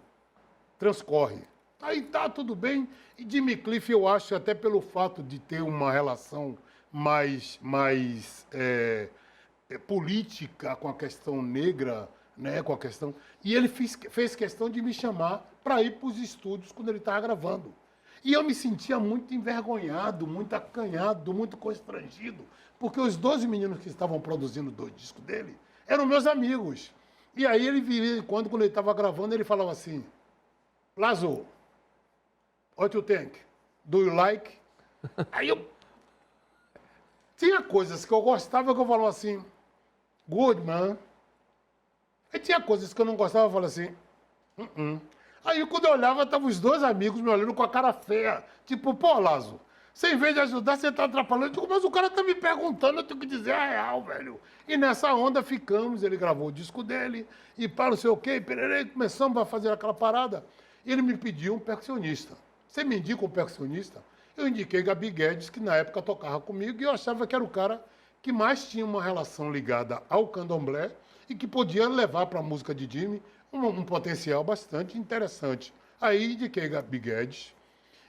transcorre. Aí tá, tudo bem. E Jimmy Cliff, eu acho, até pelo fato de ter uma relação mais política com a questão negra, né, com a questão... E ele fez questão de me chamar para ir para os estúdios quando ele estava gravando. E eu me sentia muito envergonhado, muito acanhado, muito constrangido, porque os 12 meninos que estavam produzindo 2 discos dele eram meus amigos. E aí ele viria, quando ele estava gravando, ele falava assim, Lazo, what you think? Do you like? Aí eu... Tinha coisas que eu gostava que eu falava assim, good, man. Aí tinha coisas que eu não gostava, eu falava assim, Aí quando eu olhava, estavam os 2 amigos me olhando com a cara feia. Tipo, pô, Lazo, você em vez de ajudar, você tá atrapalhando. Eu digo, mas o cara tá me perguntando, eu tenho que dizer a real, velho. E nessa onda ficamos, ele gravou o disco dele, e para não sei o quê, pererei, começamos a fazer aquela parada. E ele me pediu um percussionista. Você me indica um percussionista? Eu indiquei Gabi Guedes, que na época tocava comigo, e eu achava que era o cara que mais tinha uma relação ligada ao candomblé e que podia levar para a música de Jimmy um potencial bastante interessante. Aí indiquei Gabi Guedes.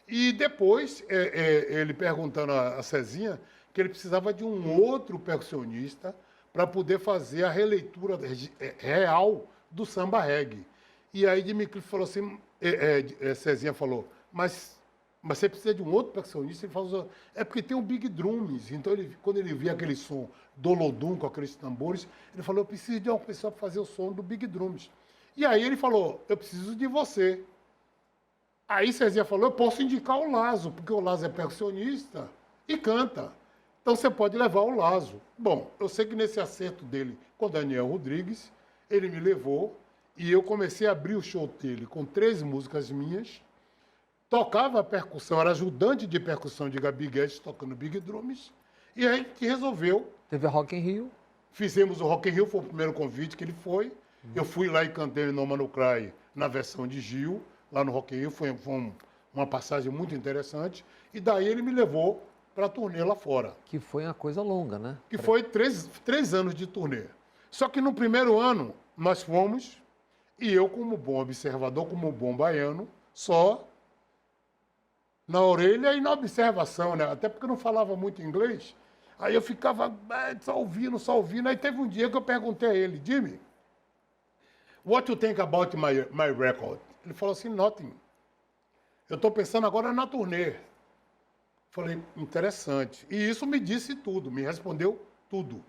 E depois, ele perguntando a Cezinha que ele precisava de um outro percussionista para poder fazer a releitura real do samba reggae. E aí Jimmy Cliff falou assim, Cezinha falou, mas você precisa de um outro percussionista? Ele falou, é porque tem o Big Drums. Então, quando ele via aquele som do Olodum com aqueles tambores, ele falou, eu preciso de uma pessoa para fazer o som do Big Drums. E aí ele falou, eu preciso de você. Aí Cezinha falou, eu posso indicar o Lazo, porque o Lazo é percussionista e canta. Então você pode levar o Lazo. Bom, eu sei que nesse acerto dele com o Daniel Rodrigues, ele me levou e eu comecei a abrir o show dele com 3 músicas minhas, tocava a percussão, era ajudante de percussão de Gabi Guedes, tocando Big Drums, e aí a gente resolveu. Teve a Rock in Rio. Fizemos o Rock in Rio, foi o primeiro convite que ele foi. Eu fui lá e cantei No Man Cry na versão de Gil, lá no Rock in Rio, foi uma passagem muito interessante. E daí ele me levou para a turnê lá fora. Que foi uma coisa longa, né? Que foi 3 anos de turnê. Só que no primeiro ano nós fomos, e eu como bom observador, como bom baiano, só na orelha e na observação, né? Até porque eu não falava muito inglês. Aí eu ficava só ouvindo. Aí teve um dia que eu perguntei a ele, Jimmy, what you think about my record? Ele falou assim, nothing. Eu estou pensando agora na turnê. Falei, interessante. E isso me disse tudo, me respondeu tudo.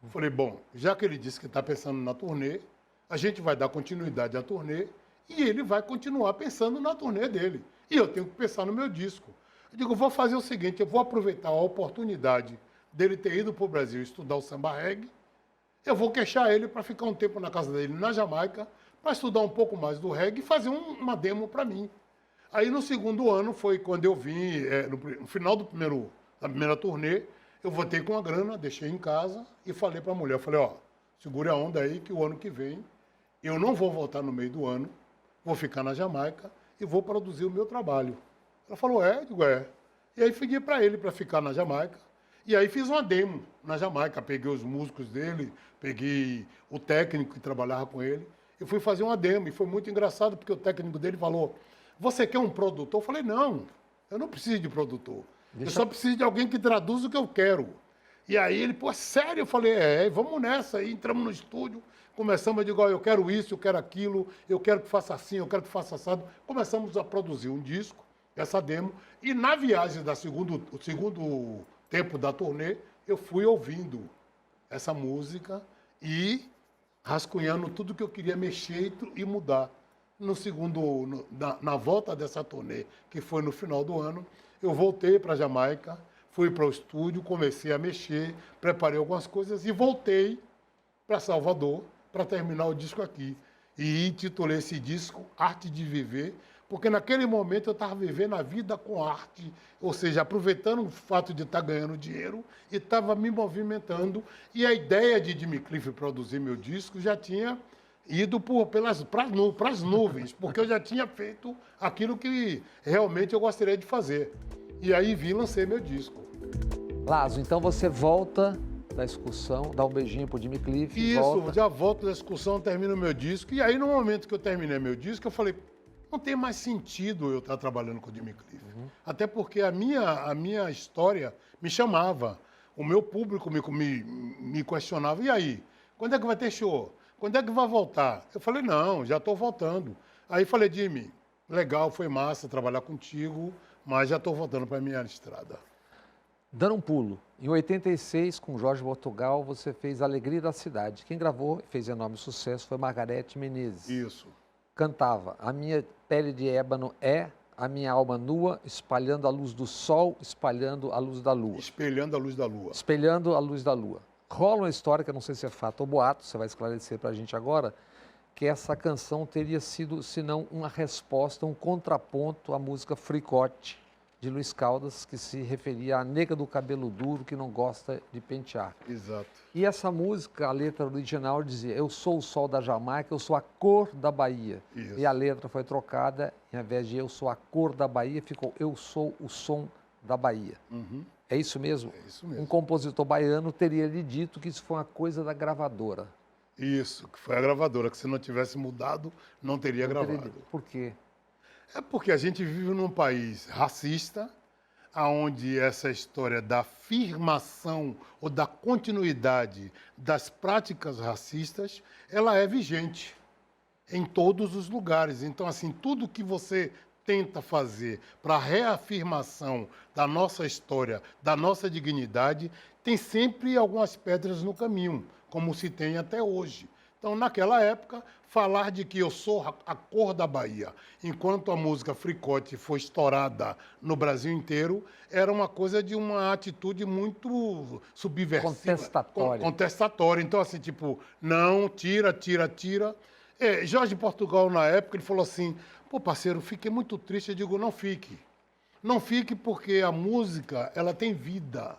Falei, bom, já que ele disse que está pensando na turnê, a gente vai dar continuidade à turnê e ele vai continuar pensando na turnê dele. E eu tenho que pensar no meu disco. Eu digo, vou fazer o seguinte, eu vou aproveitar a oportunidade dele ter ido para o Brasil estudar o samba reggae, eu vou queixar ele para ficar um tempo na casa dele na Jamaica, para estudar um pouco mais do reggae e fazer uma demo para mim. Aí no segundo ano foi quando eu vim, no final da primeira turnê, eu voltei com a grana, deixei em casa e falei para a mulher, falei, ó, segure a onda aí que o ano que vem eu não vou voltar no meio do ano, vou ficar na Jamaica e vou produzir o meu trabalho. Ela falou, eu digo, E aí pedi para ele para ficar na Jamaica. E aí fiz uma demo na Jamaica, peguei os músicos dele, peguei o técnico que trabalhava com ele e fui fazer uma demo. E foi muito engraçado porque o técnico dele falou, você quer um produtor? Eu falei, não, eu não preciso de produtor. Eu só preciso de alguém que traduza o que eu quero. E aí ele, pô, sério? Eu falei, vamos nessa. Aí entramos no estúdio, começamos a dizer, eu quero isso, eu quero aquilo, eu quero que faça assim, eu quero que faça assado. Começamos a produzir um disco, essa demo, e na viagem do segundo tempo da turnê, eu fui ouvindo essa música e rascunhando tudo que eu queria mexer e mudar. Na volta dessa turnê, que foi no final do ano, eu voltei para a Jamaica, fui para o estúdio, comecei a mexer, preparei algumas coisas e voltei para Salvador para terminar o disco aqui. E intitulei esse disco Arte de Viver, porque naquele momento eu estava vivendo a vida com arte, ou seja, aproveitando o fato de estar ganhando dinheiro e estava me movimentando. E a ideia de Jimmy Cliff produzir meu disco já tinha ido para as nuvens, porque eu já tinha feito aquilo que realmente eu gostaria de fazer. E aí vim e lancei meu disco. Lazo, então você volta da excursão, dá um beijinho pro Jimmy Cliff. Isso, volta. já volto da excursão, termino meu disco. E aí, no momento que eu terminei meu disco, eu falei, não tem mais sentido eu estar trabalhando com o Jimmy Cliff. Até porque a minha história me chamava. O meu público me questionava. E aí, quando é que vai ter show? Quando é que vai voltar? Eu falei, não, já estou voltando. Aí falei, Jimmy, legal, foi massa trabalhar contigo, mas já estou voltando para a minha estrada. Dando um pulo, em 86, com Jorge Portugal, você fez Alegria da Cidade. Quem gravou e fez enorme sucesso foi Margarete Menezes. Isso. Cantava, a minha pele de ébano é a minha alma nua, espalhando a luz do sol, espalhando a luz da lua. Espelhando a luz da lua. Espelhando a luz da lua. Rola uma história, que eu não sei se é fato ou boato, você vai esclarecer para a gente agora, que essa canção teria sido, se não uma resposta, um contraponto à música Fricote, de Luiz Caldas, que se referia à nega do cabelo duro que não gosta de pentear. Exato. E essa música, a letra original dizia, eu sou o sol da Jamaica, eu sou a cor da Bahia. Isso. E a letra foi trocada, em vez de eu sou a cor da Bahia, ficou eu sou o som da Bahia. Uhum. É isso mesmo? É isso mesmo. Um compositor baiano teria lhe dito que isso foi uma coisa da gravadora. Isso, que foi a gravadora, que se não tivesse mudado, não teria gravado. Por quê? É porque a gente vive num país racista, onde essa história da afirmação ou da continuidade das práticas racistas, ela é vigente em todos os lugares. Então, assim, tudo que você tenta fazer para a reafirmação da nossa história, da nossa dignidade, tem sempre algumas pedras no caminho, como se tem até hoje. Então, naquela época, falar de que eu sou a cor da Bahia, enquanto a música Fricote foi estourada no Brasil inteiro, era uma coisa de uma atitude muito subversiva. Contestatória. Contestatória. Então, assim, tipo, não, tira. Jorge Portugal, na época, ele falou assim, pô, parceiro, fiquei muito triste. Eu digo, não fique. Não fique porque a música, ela tem vida.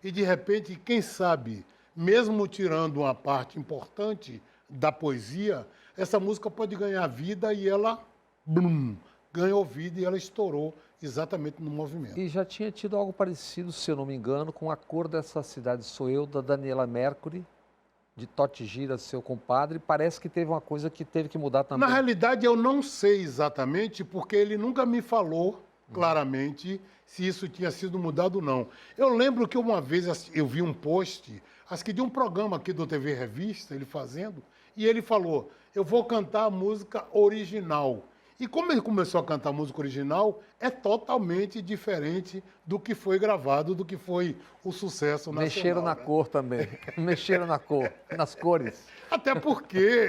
E, de repente, quem sabe, mesmo tirando uma parte importante da poesia, essa música pode ganhar vida e ela, ganhou vida e ela estourou exatamente no movimento. E já tinha tido algo parecido, se eu não me engano, com A Cor Dessa Cidade Sou Eu, da Daniela Mercury, de Totti Gira, seu compadre. Parece que teve uma coisa que teve que mudar também. Na realidade, eu não sei exatamente, porque ele nunca me falou claramente se isso tinha sido mudado ou não. Eu lembro que uma vez eu vi um post, acho que de um programa aqui do TV Revista, ele fazendo, e ele falou, eu vou cantar a música original. E como ele começou a cantar a música original, é totalmente diferente do que foi gravado, do que foi o sucesso nacional. Mexeram na cor também. Mexeram na cor, nas cores. Até porque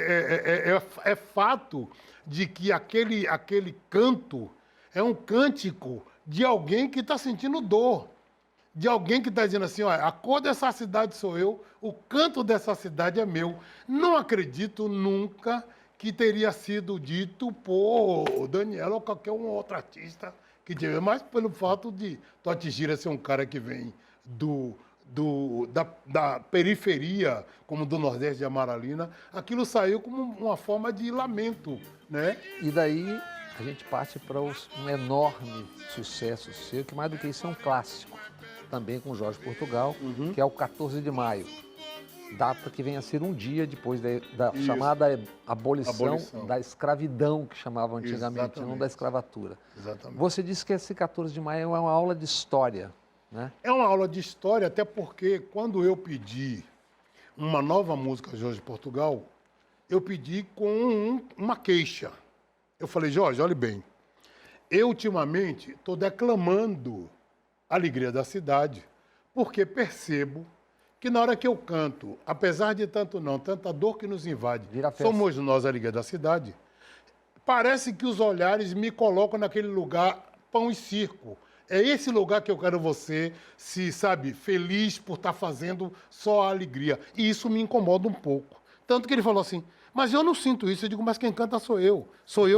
é fato de que aquele canto é um cântico de alguém que está sentindo dor. De alguém que está dizendo assim, ó, a cor dessa cidade sou eu, o canto dessa cidade é meu. Não acredito nunca que teria sido dito por Daniela ou qualquer um outro artista que tiver, mas pelo fato de Totti Gira ser um cara que vem da periferia, como do Nordeste de Amaralina, aquilo saiu como uma forma de lamento, né? E daí a gente parte para um enorme sucesso seu, que mais do que isso é um clássico, também com Jorge Portugal, que é o 14 de maio. Data que vem a ser um dia depois da chamada abolição da escravidão, que chamavam antigamente, Exatamente. não da escravatura. Exatamente. Você disse que esse 14 de maio é uma aula de história, né? É uma aula de história, até porque quando eu pedi uma nova música Jorge Portugal, eu pedi com uma queixa. Eu falei, Jorge, olhe bem, eu ultimamente estou declamando a alegria da cidade, porque percebo que na hora que eu canto, apesar de tanta dor que nos invade, somos nós a alegria da cidade, parece que os olhares me colocam naquele lugar pão e circo. É esse lugar que eu quero você se, sabe, feliz por estar fazendo só a alegria. E isso me incomoda um pouco. Tanto que ele falou assim, mas eu não sinto isso. Eu digo, mas quem canta sou eu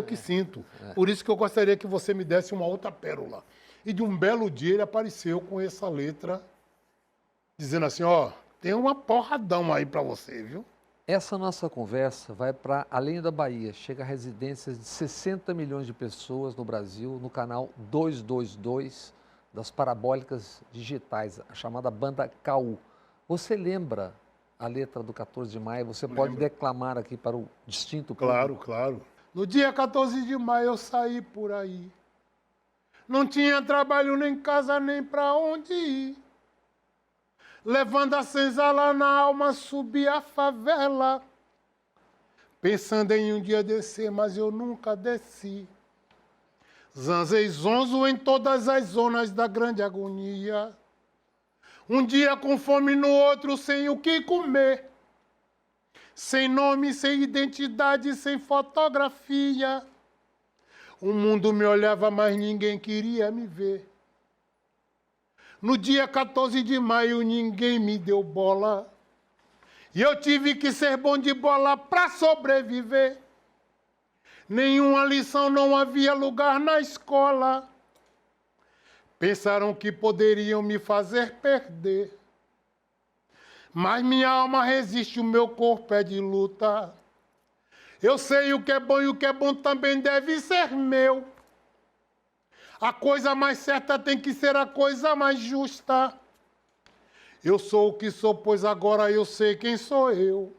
que sinto. Por isso que eu gostaria que você me desse uma outra pérola. E de um belo dia ele apareceu com essa letra, dizendo assim, ó, tem uma porradão aí pra você, viu? Essa nossa conversa vai para além da Bahia, chega a residências de 60 milhões de pessoas no Brasil, no canal 222 das parabólicas digitais, a chamada banda KU. Você lembra a letra do 14 de maio? Você pode declamar aqui para o distinto público? Claro, claro. No dia 14 de maio eu saí por aí. Não tinha trabalho, nem casa, nem pra onde ir. Levando a senzala na alma, subi a favela. Pensando em um dia descer, mas eu nunca desci. Zanzei zonzo em todas as zonas da grande agonia. Um dia com fome, no outro sem o que comer. Sem nome, sem identidade, sem fotografia. O mundo me olhava, mas ninguém queria me ver. No dia 14 de maio, ninguém me deu bola. E eu tive que ser bom de bola para sobreviver. Nenhuma lição, não havia lugar na escola. Pensaram que poderiam me fazer perder. Mas minha alma resiste, o meu corpo é de luta. Eu sei o que é bom e o que é bom também deve ser meu. A coisa mais certa tem que ser a coisa mais justa. Eu sou o que sou, pois agora eu sei quem sou eu.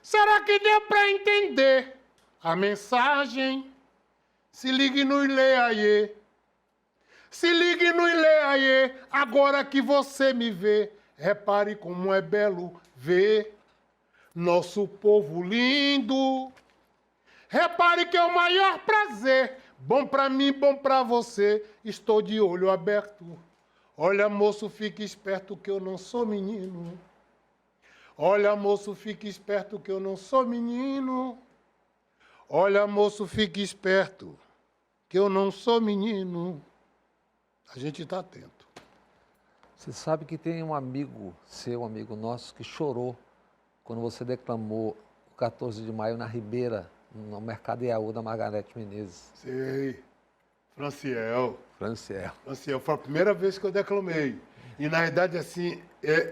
Será que deu para entender a mensagem? Se ligue no Ileaie. Se ligue no Ileaie, agora que você me vê. Repare como é belo ver nosso povo lindo. Repare que é o maior prazer. Bom pra mim, bom pra você, estou de olho aberto. Olha, moço, fique esperto que eu não sou menino. Olha, moço, fique esperto que eu não sou menino. Olha, moço, fique esperto que eu não sou menino. A gente está atento. Você sabe que tem um amigo seu, um amigo nosso, que chorou quando você declamou o 14 de maio na Ribeira, no Mercado Iaú da Margarete Menezes. Sei. Franciel. Franciel. Franciel, foi a primeira vez que eu declamei. E, na verdade, assim,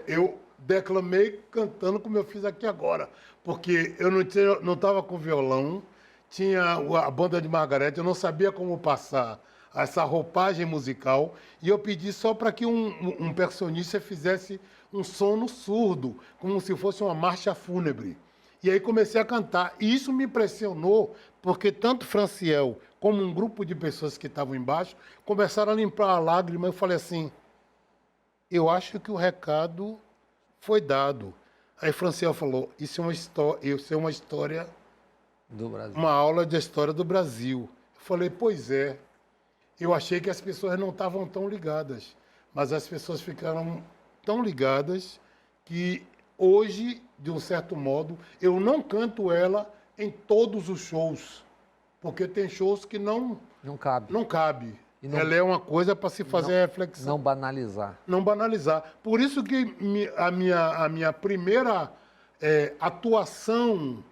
eu declamei cantando como eu fiz aqui agora. Porque eu não estava com violão, tinha a banda de Margarete, eu não sabia como passar essa roupagem musical, e eu pedi só para que um percussionista fizesse um sono surdo, como se fosse uma marcha fúnebre. E aí comecei a cantar. E isso me impressionou, porque tanto Franciel como um grupo de pessoas que estavam embaixo começaram a limpar a lágrima. Eu falei assim, eu acho que o recado foi dado. Aí Franciel falou, isso é uma história Do Brasil. uma aula de história do Brasil. Eu falei, pois é. Eu achei que as pessoas não estavam tão ligadas, mas as pessoas ficaram tão ligadas que hoje, de um certo modo, eu não canto ela em todos os shows, porque tem shows que não cabe. não cabe. E não- Ela é uma coisa para se fazer reflexão. Não banalizar. Não banalizar. Por isso que a minha primeira atuação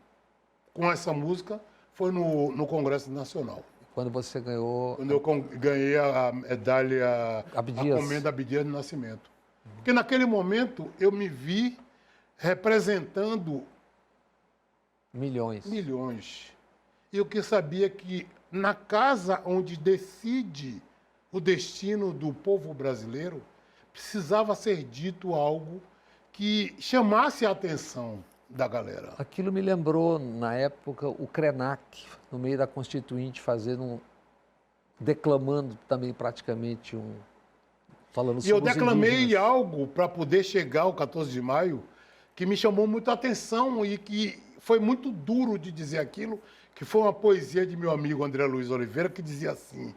com essa música foi no Congresso Nacional. Quando você ganhou... Quando eu ganhei a medalha, Abdias. a comenda Abdias de Nascimento. Porque naquele momento eu me vi representando Milhões. milhões. E eu que sabia que na casa onde decide o destino do povo brasileiro, precisava ser dito algo que chamasse a atenção da galera. Aquilo me lembrou, na época, o Krenak, no meio da Constituinte, declamando também praticamente falando E eu sobre os declamei indígenas. algo para poder chegar ao 14 de maio que me chamou muito a atenção e que foi muito duro de dizer aquilo, que foi uma poesia de meu amigo André Luiz Oliveira, que dizia assim,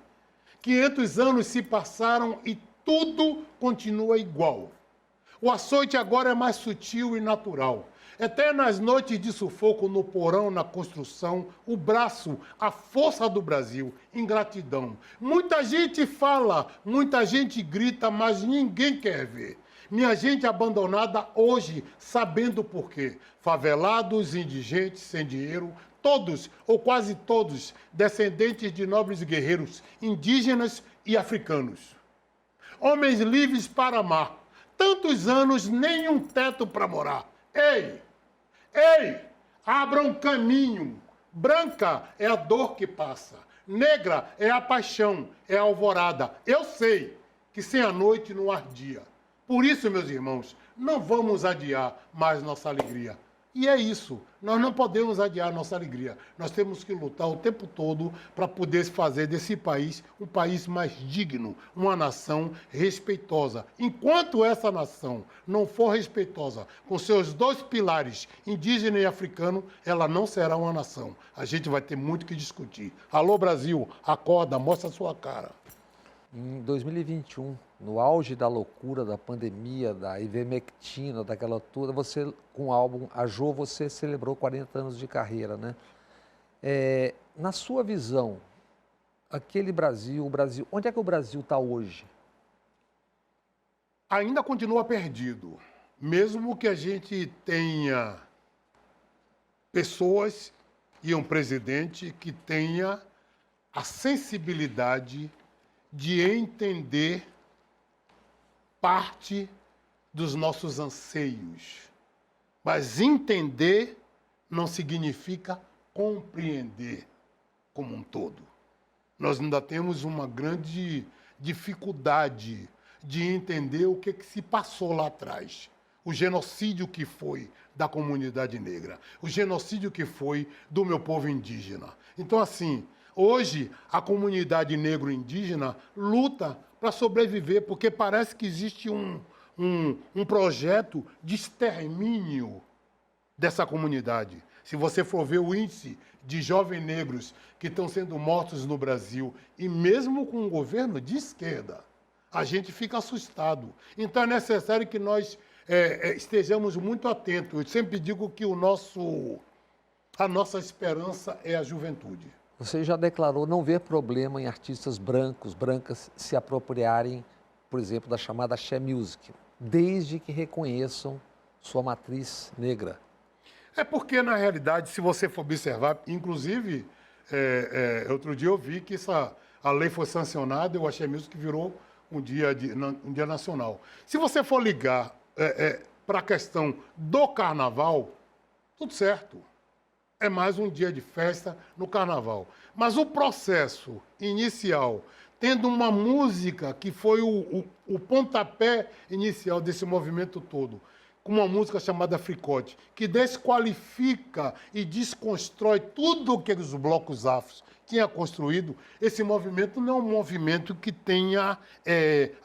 500 anos se passaram e tudo continua igual. O açoite agora é mais sutil e natural. Eternas noites de sufoco no porão, na construção, o braço, a força do Brasil, ingratidão. Muita gente fala, muita gente grita, mas ninguém quer ver. Minha gente abandonada hoje, sabendo por quê. Favelados, indigentes, sem dinheiro, todos, ou quase todos, descendentes de nobres guerreiros, indígenas e africanos. Homens livres para amar. Tantos anos, nenhum teto para morar. Ei! Ei! Abram caminho. Branca é a dor que passa. Negra é a paixão, é a alvorada. Eu sei que sem a noite não ardia. Por isso, meus irmãos, não vamos adiar mais nossa alegria. E é isso, nós não podemos adiar nossa alegria. Nós temos que lutar o tempo todo para poder fazer desse país um país mais digno, uma nação respeitosa. Enquanto essa nação não for respeitosa com seus dois pilares, indígena e africano, ela não será uma nação. A gente vai ter muito que discutir. Alô, Brasil, acorda, mostra a sua cara. Em 2021, no auge da loucura, da pandemia, da ivermectina, daquela toda, você, com o álbum A Jô, você celebrou 40 anos de carreira, né? Na sua visão, aquele Brasil, onde é que o Brasil está hoje? Ainda continua perdido. Mesmo que a gente tenha pessoas e um presidente que tenha a sensibilidade de entender parte dos nossos anseios. Mas entender não significa compreender como um todo. Nós ainda temos uma grande dificuldade de entender o que se passou lá atrás. O genocídio que foi da comunidade negra, o genocídio que foi do meu povo indígena. Então, assim, hoje, a comunidade negro-indígena luta para sobreviver, porque parece que existe um projeto de extermínio dessa comunidade. Se você for ver o índice de jovens negros que estão sendo mortos no Brasil, e mesmo com um governo de esquerda, a gente fica assustado. Então é necessário que nós estejamos muito atentos. Eu sempre digo que a nossa esperança é a juventude. Você já declarou não ver problema em artistas brancas se apropriarem, por exemplo, da chamada Axé Music, desde que reconheçam sua matriz negra. É porque, na realidade, se você for observar, inclusive, outro dia eu vi que a lei foi sancionada e o Axé Music virou um dia nacional. Se você for ligar para a questão do carnaval, tudo certo. É mais um dia de festa no carnaval. Mas o processo inicial, tendo uma música que foi o pontapé inicial desse movimento todo, com uma música chamada Fricote, que desqualifica e desconstrói tudo o que os blocos afros tinham construído, esse movimento não é um movimento que tenha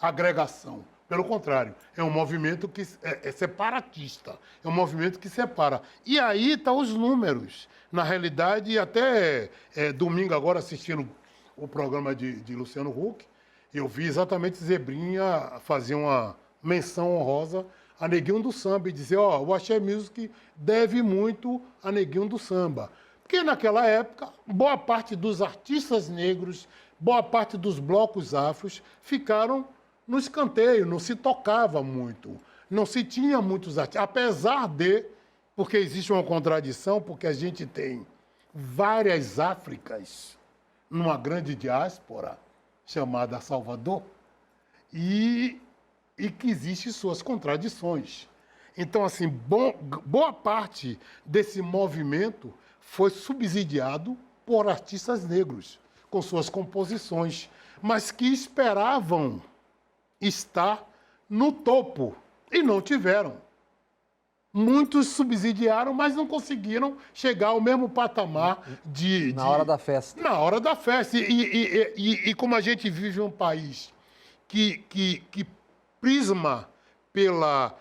agregação. Pelo contrário, é um movimento que é separatista, é um movimento que separa. E aí estão os números. Na realidade, até domingo agora, assistindo o programa de Luciano Huck, eu vi exatamente Zebrinha fazer uma menção honrosa a Neguinho do Samba e dizer, o Axé Music deve muito a Neguinho do Samba. Porque naquela época, boa parte dos artistas negros, boa parte dos blocos afros ficaram no escanteio, não se tocava muito, não se tinha muitos artistas, apesar porque existe uma contradição, porque a gente tem várias Áfricas numa grande diáspora chamada Salvador e que existem suas contradições. Então, assim, boa parte desse movimento foi subsidiado por artistas negros, com suas composições, mas que esperavam estar no topo e não tiveram. Muitos subsidiaram, mas não conseguiram chegar ao mesmo patamar Na hora da festa. Na hora da festa. E como a gente vive um país que prisma pela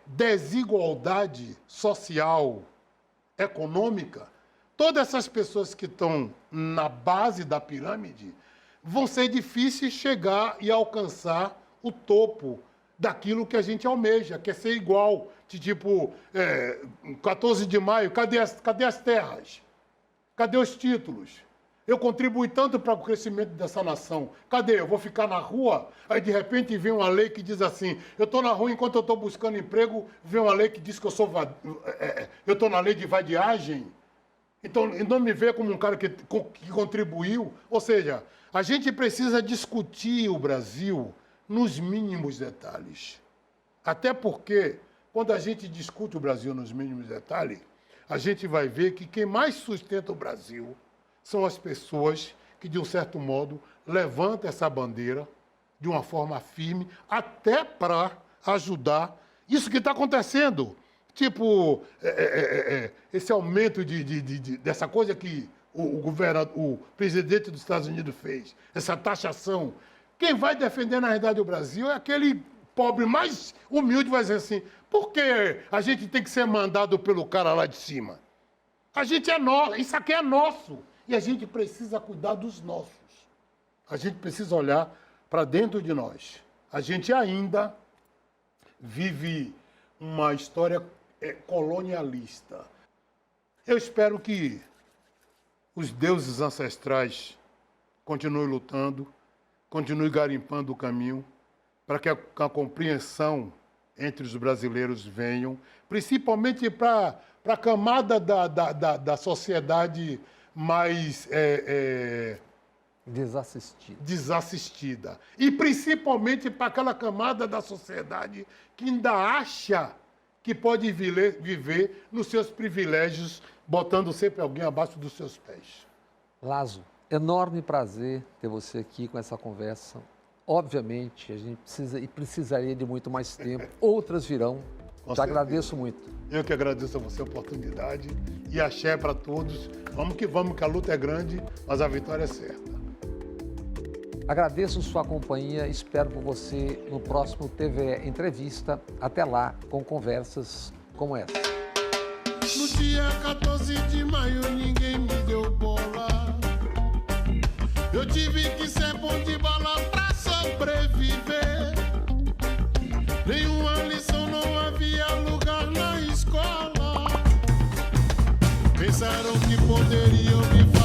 desigualdade social, econômica, todas essas pessoas que estão na base da pirâmide vão ser difíceis chegar e alcançar o topo daquilo que a gente almeja, que é ser igual. Tipo, 14 de maio, cadê as terras? Cadê os títulos? Eu contribuí tanto para o crescimento dessa nação. Cadê? Eu vou ficar na rua? Aí, de repente, vem uma lei que diz assim, eu estou na rua enquanto eu estou buscando emprego, vem uma lei que diz que eu estou na lei de vadiagem. Então, não me vê como um cara que contribuiu. Ou seja, a gente precisa discutir o Brasil nos mínimos detalhes. Até porque, quando a gente discute o Brasil nos mínimos detalhes, a gente vai ver que quem mais sustenta o Brasil são as pessoas que, de um certo modo, levantam essa bandeira de uma forma firme, até para ajudar isso que está acontecendo. Tipo, esse aumento dessa coisa que o presidente dos Estados Unidos fez, essa taxação. Quem vai defender, na realidade, o Brasil é aquele pobre mais humilde, vai dizer assim, por que a gente tem que ser mandado pelo cara lá de cima? A gente é nosso, isso aqui é nosso. E a gente precisa cuidar dos nossos. A gente precisa olhar para dentro de nós. A gente ainda vive uma história colonialista. Eu espero que os deuses ancestrais continuem lutando, continuem garimpando o caminho, para que a compreensão entre os brasileiros venham, principalmente para a camada da sociedade mais desassistida. E principalmente para aquela camada da sociedade que ainda acha que pode viver nos seus privilégios, botando sempre alguém abaixo dos seus pés. Lazo, enorme prazer ter você aqui com essa conversa. Obviamente, a gente precisaria de muito mais tempo. Outras virão. Te agradeço muito. Eu que agradeço a você a oportunidade. E axé para todos. Vamos, que a luta é grande, mas a vitória é certa. Agradeço sua companhia. Espero por você no próximo TVE Entrevista. Até lá, com conversas como essa. No dia 14 de maio, ninguém me deu bola. Eu tive que ser bom de bola pra sobreviver. Nenhuma lição, não há pensaram que poderiam me